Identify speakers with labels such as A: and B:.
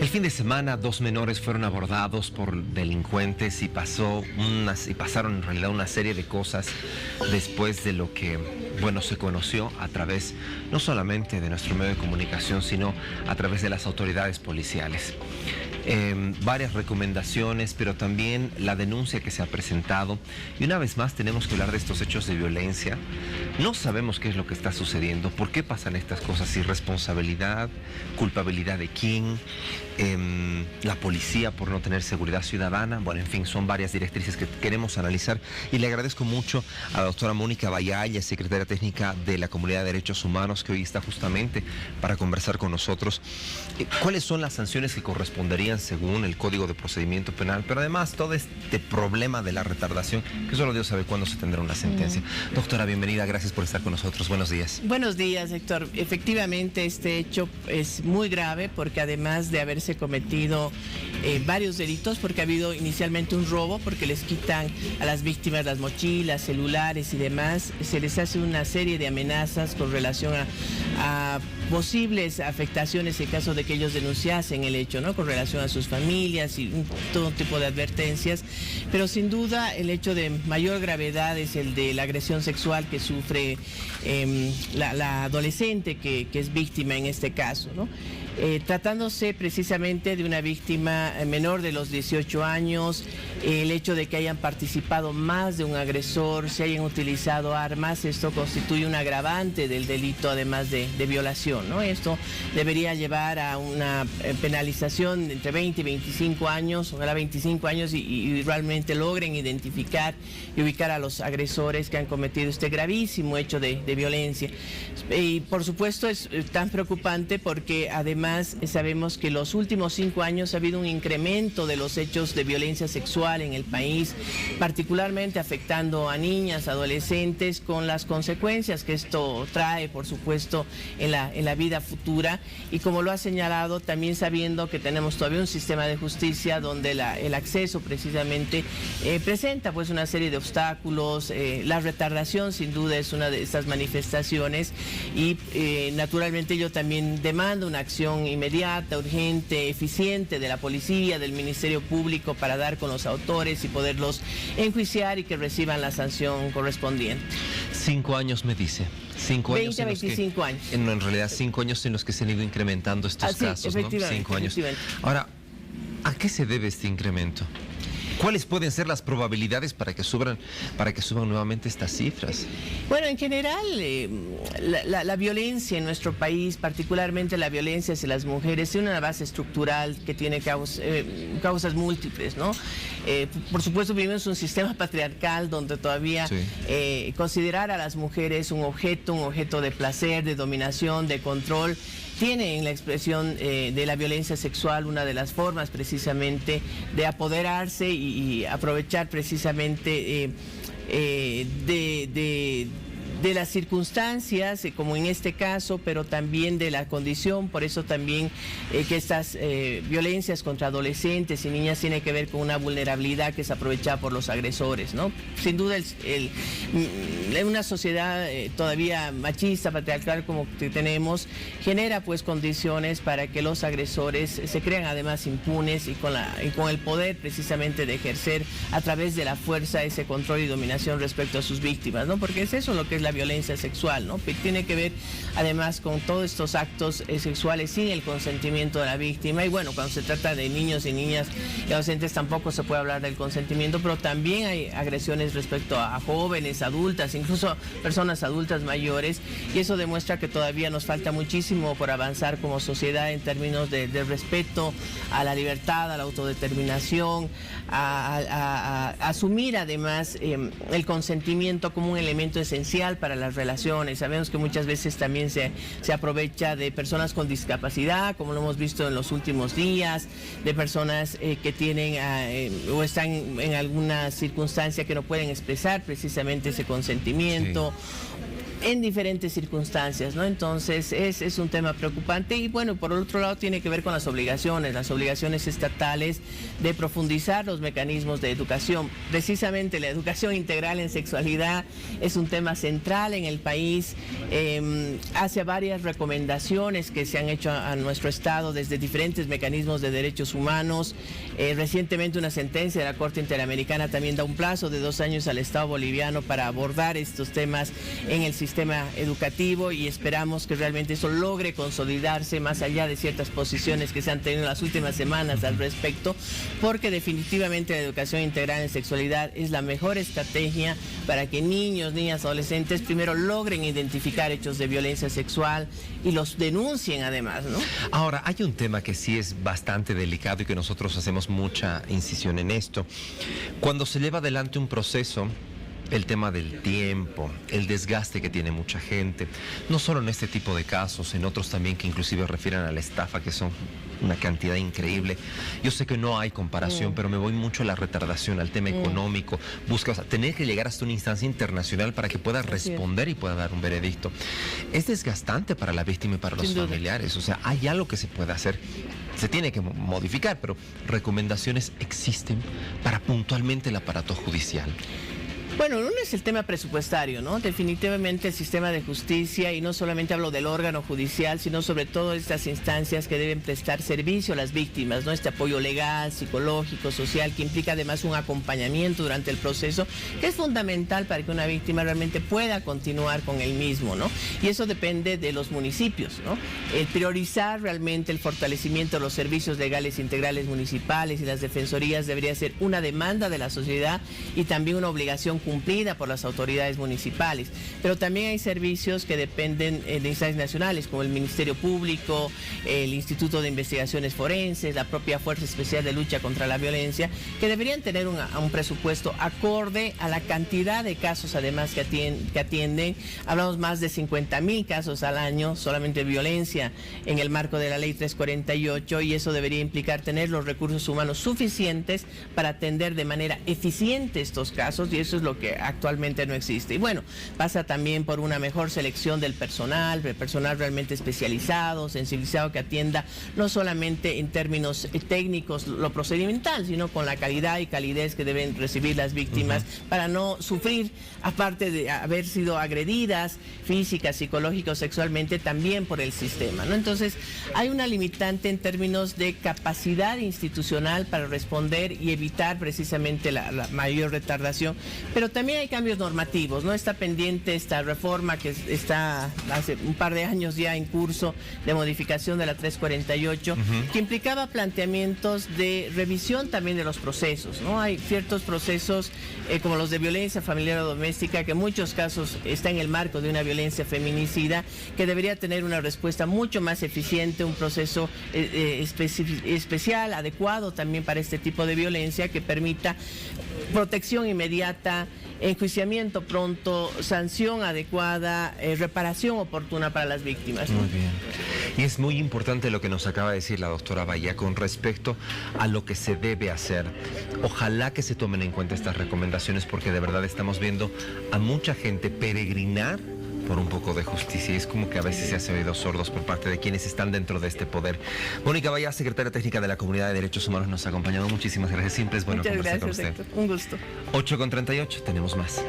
A: El fin de semana, 2 menores fueron abordados por delincuentes y pasaron en realidad una serie de cosas después de lo que, bueno, se conoció a través no solamente de nuestro medio de comunicación, sino a través de las autoridades policiales. Varias recomendaciones, pero también la denuncia que se ha presentado. Y una vez más tenemos que hablar de estos hechos de violencia. No sabemos qué es lo que está sucediendo, por qué pasan estas cosas, irresponsabilidad, culpabilidad de quién, la policía por no tener seguridad ciudadana. Bueno, en fin, son varias directrices que queremos analizar y le agradezco mucho a la doctora Mónica Bayalla, secretaria técnica de la Comunidad de Derechos Humanos, que hoy está justamente para conversar con nosotros. ¿Cuáles son las sanciones que corresponderían según el Código de Procedimiento Penal? Pero además todo este problema de la retardación, que solo Dios sabe cuándo se tendrá una sentencia. Doctora, bienvenida, gracias por estar con nosotros. Buenos días.
B: Buenos días, Héctor. Efectivamente, este hecho es muy grave porque además de haberse cometido varios delitos, porque ha habido inicialmente un robo, porque les quitan a las víctimas las mochilas, celulares y demás, se les hace una serie de amenazas con relación a posibles afectaciones en caso de que ellos denunciasen el hecho, ¿no? Con relación a sus familias y todo tipo de advertencias, pero sin duda el hecho de mayor gravedad es el de la agresión sexual que sufre la adolescente que es víctima en este caso, ¿no? Tratándose precisamente de una víctima menor de los 18 años, el hecho de que hayan participado más de un agresor, se hayan utilizado armas, esto constituye un agravante del delito además de violación, ¿no? Esto debería llevar a una penalización entre 20 y 25 años, ojalá 25 años y realmente logren identificar y ubicar a los agresores que han cometido este gravísimo hecho de violencia. Y por supuesto es tan preocupante porque además sabemos que los últimos 5 años ha habido un incremento de los hechos de violencia sexual en el país, particularmente afectando a niñas, adolescentes, con las consecuencias que esto trae, por supuesto, en la vida futura. Y como lo ha señalado, también sabiendo que tenemos todavía un sistema de justicia donde el acceso precisamente presenta pues una serie de obstáculos. La retardación sin duda es una de estas manifestaciones y naturalmente yo también demando una acción inmediata, urgente, eficiente de la policía, del Ministerio Público para dar con los autores y poderlos enjuiciar y que reciban la sanción correspondiente.
A: 5 años me dice. 5 años.
B: 20 a 25 años.
A: En realidad 5 años en los que se han ido incrementando estos casos, ¿no? 5 años. Ahora, ¿a qué se debe este incremento? ¿Cuáles pueden ser las probabilidades para que suban nuevamente estas cifras?
B: Bueno, en general, la violencia en nuestro país, particularmente la violencia hacia las mujeres, tiene una base estructural que tiene causas múltiples, ¿no? Por supuesto, vivimos un sistema patriarcal donde todavía considerar a las mujeres un objeto de placer, de dominación, de control, tiene en la expresión de la violencia sexual una de las formas precisamente de apoderarse y aprovechar precisamente de las circunstancias, como en este caso, pero también de la condición. Por eso también que estas violencias contra adolescentes y niñas tienen que ver con una vulnerabilidad que es aprovechada por los agresores, ¿no? Sin duda, en una sociedad todavía machista, patriarcal como que tenemos, genera pues condiciones para que los agresores se crean además impunes y con el poder precisamente de ejercer a través de la fuerza ese control y dominación respecto a sus víctimas, ¿no? Porque es eso lo que es la violencia sexual, ¿no? Que tiene que ver además con todos estos actos sexuales sin el consentimiento de la víctima. Y bueno, cuando se trata de niños y niñas y adolescentes tampoco se puede hablar del consentimiento, pero también hay agresiones respecto a jóvenes, adultas, incluso personas adultas mayores, y eso demuestra que todavía nos falta muchísimo por avanzar como sociedad en términos de respeto a la libertad, a la autodeterminación, a asumir además el consentimiento como un elemento esencial para las relaciones. Sabemos que muchas veces también se aprovecha de personas con discapacidad, como lo hemos visto en los últimos días, de personas que tienen o están en alguna circunstancia que no pueden expresar precisamente ese consentimiento. Sí. En diferentes circunstancias, ¿no? Entonces es un tema preocupante y bueno, por otro lado tiene que ver con las obligaciones estatales de profundizar los mecanismos de educación. Precisamente la educación integral en sexualidad es un tema central en el país. hace varias recomendaciones que se han hecho a nuestro Estado desde diferentes mecanismos de derechos humanos. Recientemente una sentencia de la Corte Interamericana también da un plazo de 2 años al Estado boliviano para abordar estos temas en el sistema educativo, y esperamos que realmente eso logre consolidarse más allá de ciertas posiciones que se han tenido en las últimas semanas al respecto, porque definitivamente la educación integral en sexualidad es la mejor estrategia para que niños, niñas, adolescentes primero logren identificar hechos de violencia sexual y los denuncien además, ¿no?
A: Ahora, hay un tema que sí es bastante delicado y que nosotros hacemos mucha incisión en esto. Cuando se lleva adelante un proceso, el tema del tiempo, el desgaste que tiene mucha gente, no solo en este tipo de casos, en otros también que inclusive refieren a la estafa, que son una cantidad increíble. Yo sé que no hay comparación, pero me voy mucho a la retardación, al tema económico. Busca, o sea, tener que llegar hasta una instancia internacional para que pueda responder y pueda dar un veredicto. Es desgastante para la víctima y para los familiares. O sea, hay algo que se puede hacer. Se tiene que modificar, pero recomendaciones existen para puntualmente el aparato judicial.
B: Bueno, uno es el tema presupuestario, ¿no? Definitivamente el sistema de justicia, y no solamente hablo del órgano judicial, sino sobre todo estas instancias que deben prestar servicio a las víctimas, ¿no? Este apoyo legal, psicológico, social, que implica además un acompañamiento durante el proceso, que es fundamental para que una víctima realmente pueda continuar con el mismo, ¿no? Y eso depende de los municipios, ¿no? El priorizar realmente el fortalecimiento de los servicios legales integrales municipales y las defensorías debería ser una demanda de la sociedad y también una obligación cumplida por las autoridades municipales, pero también hay servicios que dependen de instancias nacionales, como el Ministerio Público, el Instituto de Investigaciones Forenses, la propia Fuerza Especial de Lucha contra la Violencia, que deberían tener un presupuesto acorde a la cantidad de casos además que atienden. Hablamos más de 50,000 casos al año solamente de violencia en el marco de la Ley 348, y eso debería implicar tener los recursos humanos suficientes para atender de manera eficiente estos casos, y eso es lo que actualmente no existe. Y bueno, pasa también por una mejor selección del personal realmente especializado, sensibilizado, que atienda no solamente en términos técnicos lo procedimental, sino con la calidad y calidez que deben recibir las víctimas para no sufrir, aparte de haber sido agredidas física, psicológica o sexualmente, también por el sistema, ¿no? Entonces, hay una limitante en términos de capacidad institucional para responder y evitar precisamente la mayor retardación, pero también hay cambios normativos, ¿no? Está pendiente esta reforma que está hace un par de años ya en curso de modificación de la 348, que implicaba planteamientos de revisión también de los procesos, ¿no? Hay ciertos procesos como los de violencia familiar o doméstica, que en muchos casos está en el marco de una violencia feminicida, que debería tener una respuesta mucho más eficiente, un proceso especial, adecuado también para este tipo de violencia, que permita protección inmediata, enjuiciamiento pronto, sanción adecuada, reparación oportuna para las víctimas, ¿no?
A: Muy bien. Y es muy importante lo que nos acaba de decir la doctora Bahía con respecto a lo que se debe hacer. Ojalá que se tomen en cuenta estas recomendaciones, porque de verdad estamos viendo a mucha gente peregrinar por un poco de justicia, y es como que a veces se hacen oídos sordos por parte de quienes están dentro de este poder. Mónica Bahía, secretaria técnica de la Comunidad de Derechos Humanos, nos ha acompañado. Muchísimas gracias. Siempre es bueno conversar con usted.
B: Héctor. Un gusto.
A: 8:38, tenemos más.